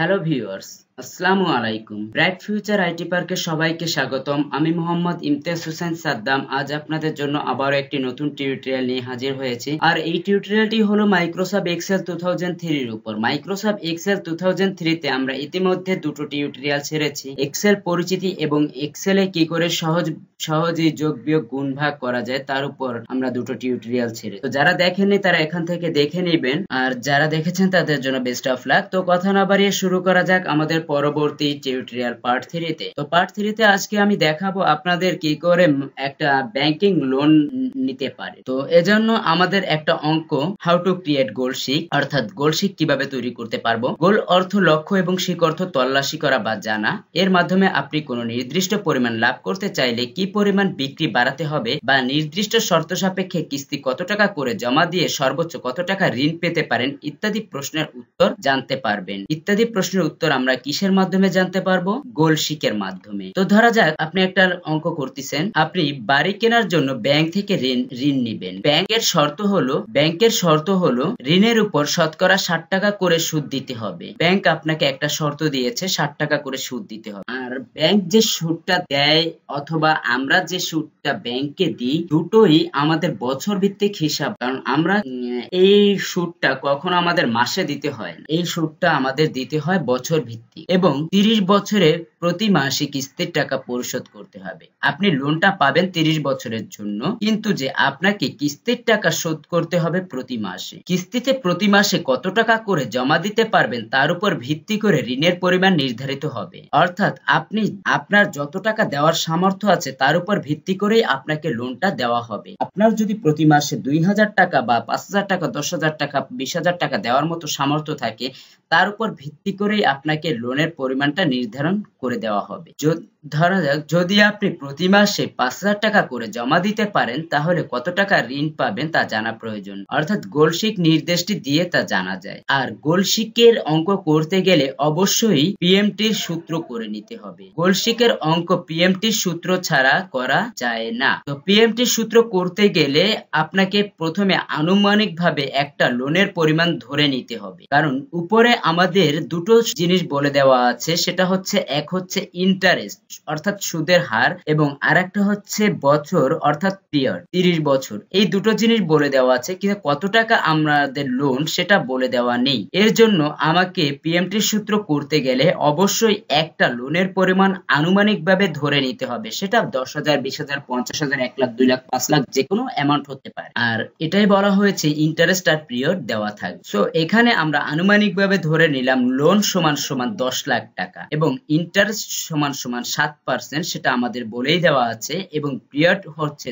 Hello viewers, আসসালামু আলাইকুম। Bright future IT পার্কে সবাইকে স্বাগতম। আমি মোহাম্মদ ইমতিয়াজ হোসেন সাদ্দাম। আজ আপনাদের জন্য আবারও একটি নতুন টিউটোরিয়াল নিয়ে হাজির হয়েছি। আর এই টিউটোরিয়ালটি হলো মাইক্রোসফট এক্সেল 2003 এর উপর। মাইক্রোসফট এক্সেল 2003 তে আমরা ইতিমধ্যে দুটো টিউটোরিয়াল ছেড়েছি, এক্সেল পরিচিতি এবং এক্সেলে কি করে সহজেই যোগ বিয়োগ গুণ ভাগ করা যায় তার উপর আমরা দুটো টিউটোরিয়াল ছেড়ে। তো যারা দেখেননি তারা এখান থেকে দেখে নেবেন, আর যারা দেখেছেন তাদের জন্য বেস্ট অফ লাক। তো কথা না বাড়িয়ে শুরু করা যাক আমাদের পরবর্তী টিউটোরিয়াল পার্ট 3 তে। তো পার্ট 3 তে আজকে আমি দেখাবো আপনাদের কি করে একটা ব্যাংকিং লোন নিতে পারে। তো এজন্য আমাদের একটা অঙ্ক, how to create goal sheet, অর্থাৎ গোল শিট কিভাবে তৈরি করতে পারবো। গোল অর্থ লক্ষ্য এবং শিক অর্থ তল্লাশি করা বা জানা। এর মাধ্যমে আপনি কোনো নির্দিষ্ট পরিমাণ লাভ করতে চাইলে কি পরিমাণ বিক্রি বাড়াতে হবে বা নির্দিষ্ট শর্ত সাপেক্ষে কিস্তি কত টাকা করে জমা দিয়ে সর্বোচ্চ কত টাকা ঋণ পেতে পারেন ইত্যাদি প্রশ্নের উত্তর জানতে পারবেন। ইত্যাদি প্রশ্নের উত্তর আমরা কিসের মাধ্যমে জানতে পারবো? গোল শিটের মাধ্যমে। তো ধরা যাক আপনি একটা অঙ্ক করতেছেন, আপনি বাড়ি কেনার জন্য ব্যাংক থেকে ঋণ নিবেন। ব্যাংকের শর্ত হলো ঋণের উপর শতকরা 60 টাকা করে সুদ দিতে হবে। ব্যাংক আপনাকে একটা শর্ত দিয়েছে 60 টাকা করে সুদ দিতে হবে। আর ব্যাংক যে সুদটা দেয় অথবা আমরা যে সুদটা ব্যাংকে দিই, দুটোই আমাদের বছর ভিত্তিক হিসাব। কারণ আমরা এই সুদটা কখনো আমাদের মাসে দিতে হয় না, এই সুদটা আমাদের দিতে হয় বছর ভিত্তিক এবং 30 বছরে প্রতি মাসে কিস্তির টাকা পরিশোধ করতে হবে। আপনি লোনটা পাবেন 30 বছরের জন্য, কিন্তু যে আপনাকে কিস্তির টাকা শোধ করতে হবে প্রতি মাসে। কিস্তিতে প্রতি মাসে কত টাকা করে জমা দিতে পারবেন তার উপর ভিত্তি করে ঋণের পরিমাণ নির্ধারিত হবে। অর্থাৎ আপনি আপনার যত টাকা দেওয়ার সামর্থ্য আছে তার উপর ভিত্তি করেই আপনাকে লোনটা দেওয়া হবে। আপনার যদি প্রতি মাসে 2000 টাকা বা 5000 টাকা, 10,000 টাকা, 20,000 টাকা দেওয়ার মতো সামর্থ্য থাকে, তার উপর ভিত্তি করেই আপনাকে লোনের পরিমাণটা নির্ধারণ করে দেওয়া হবে। ধরা যাক যদি আপনি প্রতি মাসে 5,000 টাকা করে জমা দিতে পারেন, তাহলে কত টাকা ঋণ পাবেন তা জানা প্রয়োজন। অর্থাৎ গোল শিট নির্দেশটি দিয়ে তা জানা যায়। আর গোল শিটের অঙ্ক করতে গেলে অবশ্যই পিএমটির সূত্র করে নিতে হবে। গোল শিটের অঙ্ক পিএমটির সূত্র ছাড়া করা যায় না। তো পিএমটির সূত্র করতে গেলে আপনাকে প্রথমে আনুমানিকভাবে একটা লোনের পরিমাণ ধরে নিতে হবে। কারণ উপরে আমাদের দুটো জিনিস বলে দেওয়া আছে, সেটা হচ্ছে এক হচ্ছে ইন্টারেস্ট অর্থাৎ সুদের হার এবং আরেকটা হচ্ছে বছর অর্থাৎ পিরিয়ড, 30 বছর। এই দুটো জিনিস বলে দেওয়া আছে, কিন্তু কত টাকা আমাদের লোন সেটা বলে দেওয়া নেই। এর জন্য আমাকে পিএমটির সূত্র করতে গেলে অবশ্যই একটা লোনের পরিমাণ আনুমানিকভাবে ধরে নিতে হবে। সেটা 10,000, 20,000, 50,000, 1 লাখ, 2 লাখ, 5 লাখ যে কোনো অ্যামাউন্ট হতে পারে। আর এটাই বলা হয়েছে ইন্টারেস্ট আর পিরিয়ড দেওয়া থাকবে। সো এখানে আমরা আনুমানিকভাবে ধরে নিলাম লোন সমান সমান 10 লাখ টাকা এবং ইন্টারেস্ট সমান সমান 7%, সেটা আমাদের বলেই দেওয়া আছে, এবং পিরিয়ড হচ্ছে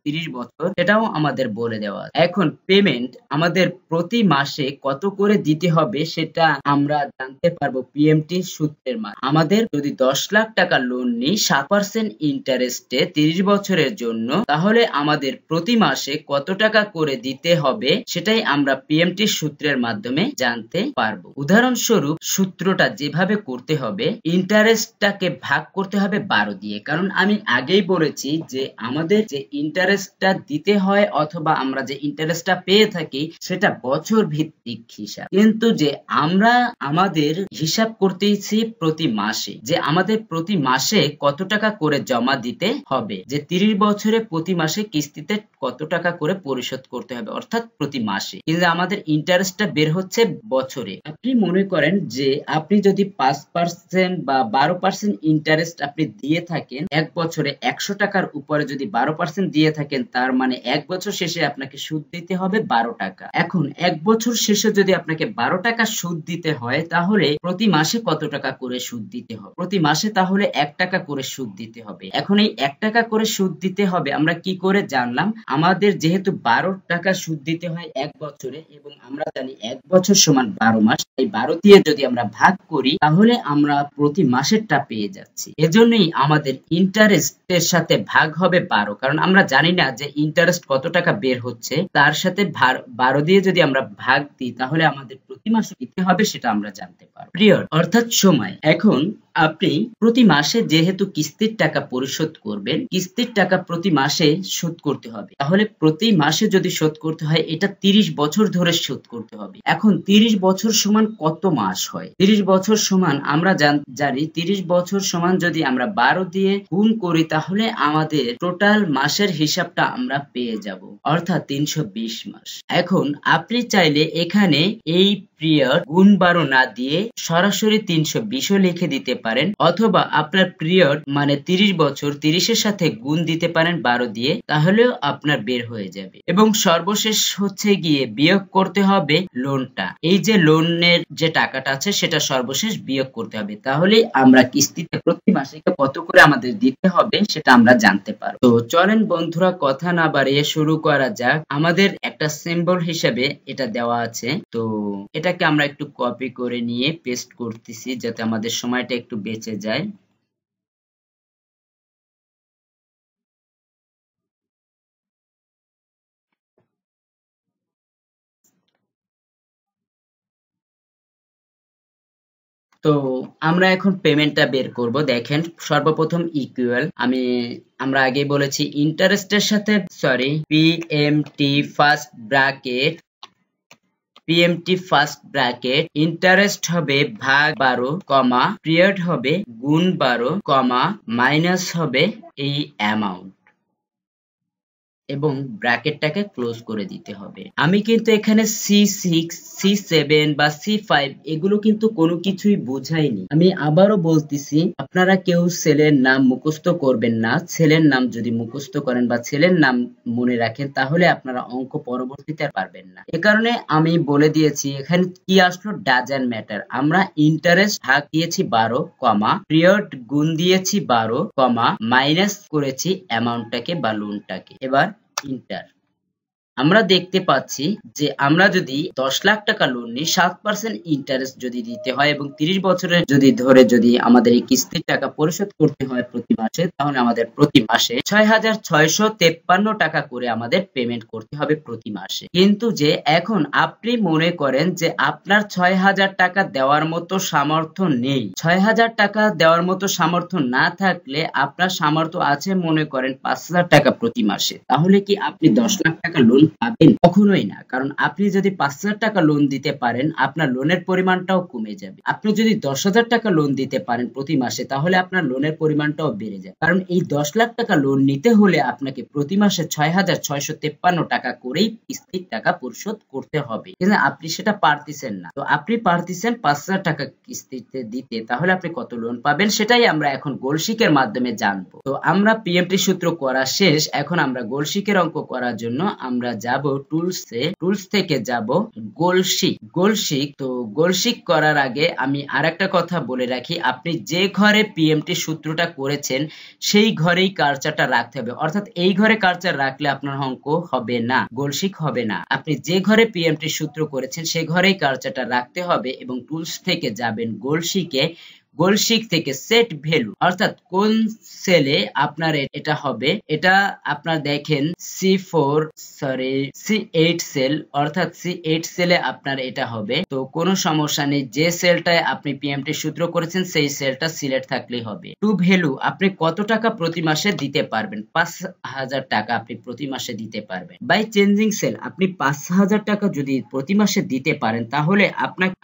30 বছর, সেটাও আমাদের বলে দেওয়া আছে। এখন পেমেন্ট আমাদের প্রতি মাসে কত করে দিতে হবে সেটা আমরা জানতে পারবো পিএমটি সূত্রের মাধ্যমে। আমাদের যদি 10 লাখ টাকা লোন নিই 7% ইন্টারেস্টে 30 বছরের জন্য, তাহলে আমাদের প্রতি মাসে কত টাকা করে দিতে হবে সেটাই আমরা পিএমটি সূত্রের মাধ্যমে জানতে পারবো। উদাহরণস্বরূপ সূত্রটা যেভাবে করতে হবে, ইন্টারেস্টটাকে ভাগ করতে হবে 12 দিয়ে। কারণ আমি আগেই বলেছি যে আমাদের যে ইন্টারেস্টটা দিতে হয় অথবা আমরা যে ইন্টারেস্টটা পেয়ে থাকি সেটা বছর ভিত্তিক হিসাব, কিন্তু যে আমরা আমাদের হিসাব করতেছি প্রতি মাসে, যে আমাদের প্রতি মাসে কত টাকা করে জমা দিতে হবে, যে 30 বছরে প্রতি মাসে কিস্তিতে কত টাকা করে পরিশোধ করতে হবে অর্থাৎ প্রতি মাসে, কিন্তু আমাদের ইন্টারেস্টটা বের হচ্ছে বছরে। আপনি মনে করেন যে আপনি যদি 5% বা 12% ইন্টারেস্ট আপনি দিয়ে থাকেন এক বছরে, 100 টাকার উপরে যদি 12% দিয়ে থাকেন, তার মানে এক বছর শেষে আপনাকে সুদ দিতে হবে 12 টাকা। এখন এক বছর শেষে যদি আপনাকে 12 টাকা সুদ দিতে হয়, তাহলে প্রতি মাসে কত টাকা করে সুদ দিতে হবে? প্রতি মাসে তাহলে 1 টাকা করে সুদ দিতে হবে। এখন এই 1 টাকা করে সুদ দিতে হবে আমরা কি করে জানলাম? আমাদের যেহেতু 12 টাকা সুদ দিতে হয় এক বছরে এবং আমরা জানি এক বছর সমান 12 মাস, এই 12 দিয়ে যদি আমরা ভাগ করি তাহলে আমরা প্রতি মাসেরটা পেয়ে যাচ্ছি। এজন্যই আমাদের ইন্টারেস্টের সাথে ভাগ হবে 12, কারণ আমরা জানি না যে ইন্টারেস্ট কত টাকা বের হচ্ছে, তার সাথে 12 দিয়ে যদি আমরা ভাগ দিই তাহলে আমাদের প্রতি মাসে দিতে হবে সেটা আমরা জানতে পারবো। পিরিয়ড অর্থাৎ সময়। এখন আপনি প্রতি মাসে যেহেতু কিস্তির টাকা পরিশোধ করবেন, কিস্তির টাকা প্রতি মাসে শোধ করতে হবে। তাহলে প্রতি মাসে যদি শোধ করতে হয়, এটা 30 বছর ধরে শোধ করতে হবে। এখন 30 বছর সমান কত মাস হয়? 30 বছর সমান আমরা জানি 30 বছর সমান যদি আমরা 12 দিয়ে গুণ করি, তাহলে আমাদের টোটাল মাসের হিসাবটা আমরা পেয়ে যাব, অর্থাৎ 320 মাস। এখন আপনি চাইলে এখানে এই পিরিয়ড গুণ 12 না দিয়ে সরাসরি 320ও লিখে দিতে পারেন, অথবা আপনার পিরিয়ড মানে 30 বছর 30 এর সাথে গুণ দিতে পারেন 12 দিয়ে, তাহলেও আপনার বের হয়ে যাবে। এবং সর্বশেষ হচ্ছে গিয়ে বিয়োগ করতে হবে লোনটা। এই যে লোনের যে টাকাটা আছে সেটা সর্বশেষ বিয়োগ করতে হবে, তাহলে আমরা কিস্তিতে প্রতি মাসে কত করে আমাদের দিতে হবে সেটা আমরা জানতে পারবো। তো চলেন বন্ধুরা, কথা না বাড়িয়ে শুরু করা যাক। আমাদের একটা সিম্বল হিসেবে এটা দেওয়া আছে, তো এটাকে আমরা একটু কপি করে নিয়ে পেস্ট করতেছি যাতে আমাদের সময়টা একটু বেঁচে যায়। তো আমরা এখন পেমেন্টটা বের করব। দেখেন সর্বপ্রথম ইকুয়াল, আমরা আগে বলেছি ইন্টারেস্টের সাথে পিএমটি ফার্স্ট ব্র্যাকেট ইন্টারেস্ট হবে ভাগ 12, পিরিয়ড হবে গুণ 12, মাইনাস হবে এই অ্যামাউন্ট, এবং ব্র্যাকেটটাকে ক্লোজ করে দিতে হবে। আমি কিন্তু এখানে C6, C7 বা C5 এগুলো কিন্তু কোনো কিছুই বোঝাইনি। আমি আবারও বলতেছি, আপনারা কেউ সেলের নাম মুখস্থ করবেন না। ছেলের নাম যদি মুখস্থ করেন বা ছেলের নাম মনে রাখেন, তাহলে আপনারা অঙ্ক পরবর্তীতে আর পারবেন না। এ কারণে আমি বলে দিয়েছি এখানে কি আসলো, ডাজন্ট ম্যাটার। আমরা ইন্টারেস্ট ভাগ দিয়েছি 12, পিরিয়ড গুণ দিয়েছি 12, মাইনাস করেছি অ্যামাউন্টটাকে বা লোনটাকে। এবার ইন্টার। আমরা দেখতে পাচ্ছি যে আমরা যদি 10 লাখ টাকা লোন নিই, 7% ইন্টারেস্ট যদি দিতে হয় এবং 30 বছরের যদি আমাদের এই কিস্তির টাকা পরিশোধ করতে হয় প্রতি মাসে, তাহলে আমাদের প্রতি মাসে 6,653 টাকা করে আমাদের পেমেন্ট করতে হবে প্রতি মাসে। কিন্তু যে এখন আপনি মনে করেন যে আপনার 6,000 টাকা দেওয়ার মতো সামর্থ্য নেই, 6,000 টাকা দেওয়ার মতো সামর্থ্য না থাকলে আপনার সামর্থ্য আছে মনে করেন 5,000 টাকা প্রতি মাসে, তাহলে কি আপনি 10 লাখ টাকা লোন পাবেন? কখনোই না। কারণ আপনি যদি 5,000 টাকা লোন দিতে পারেন, আপনার লোনের পরিমাণটাও কমে যাবে। আপনি যদি 10,000 টাকা লোন দিতে পারেন প্রতি মাসে, তাহলে আপনার লোনের পরিমাণটাও বেড়ে যাবে। কারণ এই 10 লাখ টাকা লোন নিতে হলে আপনাকে প্রতি মাসে 6,653 টাকা করেই কিস্তির টাকা পরিশোধ করতে হবে, কিন্তু আপনি সেটা পারতেছেন না। তো আপনি পারতেছেন 5,000 টাকা কিস্তিতে দিতে, তাহলে আপনি কত লোন পাবেন সেটাই আমরা এখন গোলশিকের মাধ্যমে জানবো। তো আমরা পিএমটি সূত্র করা শেষ, এখন আমরা গোলশিকের অঙ্ক করার জন্য আমরা যাব টুলস থেকে যাব গোলশিক। তো গোলশিক করার আগে আমি আরেকটা কথা বলে রাখি, আপনি যে ঘরে পিএমটি সূত্রটা করেছেন সেই ঘরেই কার্সারটা রাখতে হবে, অর্থাৎ এই ঘরে কার্সার রাখলে আপনার অঙ্ক হবে না, গোলশিক হবে না। আপনি যে ঘরে পিএমটি সূত্র করেছেন সেই ঘরেই কার্সারটা রাখতে হবে এবং টুলস থেকে যাবেন গোলশিক থেকে সেট ভ্যালু, অর্থাৎ কোন সেলে আপনার এটা হবে, এটা আপনার দেখেন C8 সেল, অর্থাৎ C8 সেলে আপনার এটা হবে। তো কোনো সমস্যা নেই, যে সেলটায় আপনি পিএমটি সূত্র করেছেন সেই সেলটা সিলেক্ট থাকলেই হবে। টু ভ্যালু, আপনি কত টাকা প্রতি মাসে দিতে পারবেন, 5,000 টাকা আপনি প্রতি মাসে দিতে পারবেন। বাই চেঞ্জিং সেল, আপনি 5,000 টাকা যদি প্রতি মাসে দিতে পারেন, তাহলে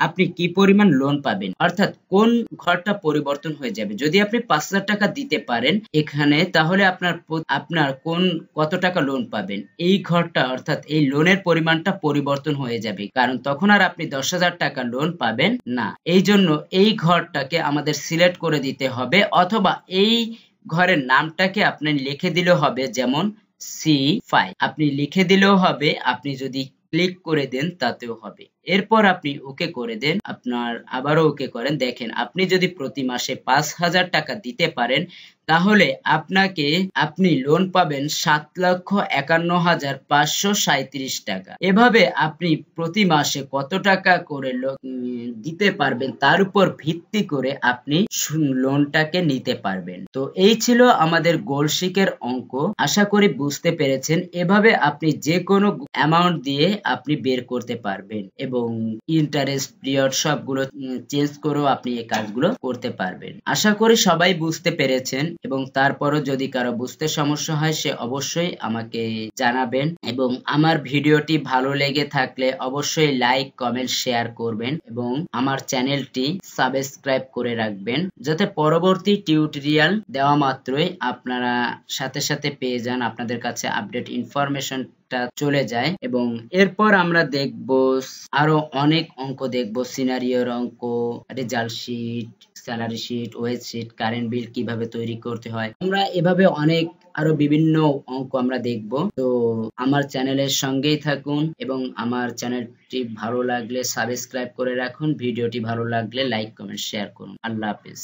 আপনি কি পরিমাণ লোন পাবেন, অর্থাৎ কোন ঘরটা পরিবর্তন হয়ে যাবে। যদি আপনি 5,000 টাকা দিতে পারেন এখানে, তাহলে আপনার কত টাকা লোন পাবেন, এই ঘরটা অর্থাৎ এই লোনের পরিমাণটা পরিবর্তন হয়ে যাবে, কারণ তখন আর আপনি 10,000 টাকা লোন পাবেন না। এই জন্য এই ঘরটাকে আমাদের সিলেক্ট করে দিতে হবে, অথবা এই ঘরের নামটাকে আপনি লিখে দিলেও হবে, যেমন C5 আপনি লিখে দিলেও হবে, আপনি যদি ক্লিক করে দেন তাতেও হবে। এরপর আপনি ওকে করে দেন, আপনার আবারও ওকে করেন। দেখেন আপনি যদি প্রতি মাসে 5,000 টাকা দিতে পারেন, তাহলে আপনি লোন পাবেন 7,51,537 টাকা। এভাবে আপনি প্রতি মাসে কত টাকা করে দিতে পারবেন তার উপর ভিত্তি করে আপনি লোনটাকে নিতে পারবেন। তো এই ছিল আমাদের গোলশিকের অঙ্ক, আশা করি বুঝতে পেরেছেন। এভাবে আপনি যে কোনো অ্যামাউন্ট দিয়ে আপনি বের করতে পারবেন এবং এবং ইন্টারেস্ট পিরিয়ড সবগুলো চেঞ্জ করেও আপনি এই কাজগুলো করতে পারবেন। আশা করি সবাই বুঝতে পেরেছেন, এবং তারপরও যদি কারো বুঝতে সমস্যা হয় সে অবশ্যই আমাকে জানাবেন, এবং আমার ভিডিওটি ভালো লেগে থাকলে অবশ্যই লাইক, কমেন্ট, শেয়ার করবেন এবং আমার চ্যানেলটি সাবস্ক্রাইব করে রাখবেন, যাতে পরবর্তী টিউটোরিয়াল দেওয়া মাত্রই আপনারা সাথে সাথে পেয়ে যান, আপনাদের কাছে আপডেট ইনফরমেশন চলে যায়। এবং এরপর আমরা দেখব আরো অনেক অঙ্ক দেখব, সিনারিওর অঙ্ক, result sheet, salary sheet, wage sheet, current bill কিভাবে তৈরি করতে হয়, আমরা এভাবে অনেক আরো বিভিন্ন অঙ্ক আমরা দেখব। তো আমার চ্যানেলের সঙ্গেই থাকুন এবং আমার চ্যানেলটি ভালো লাগলে সাবস্ক্রাইব করে রাখুন, ভিডিওটি ভালো লাগলে লাইক, কমেন্ট, শেয়ার করুন। আল্লাহ হাফেজ।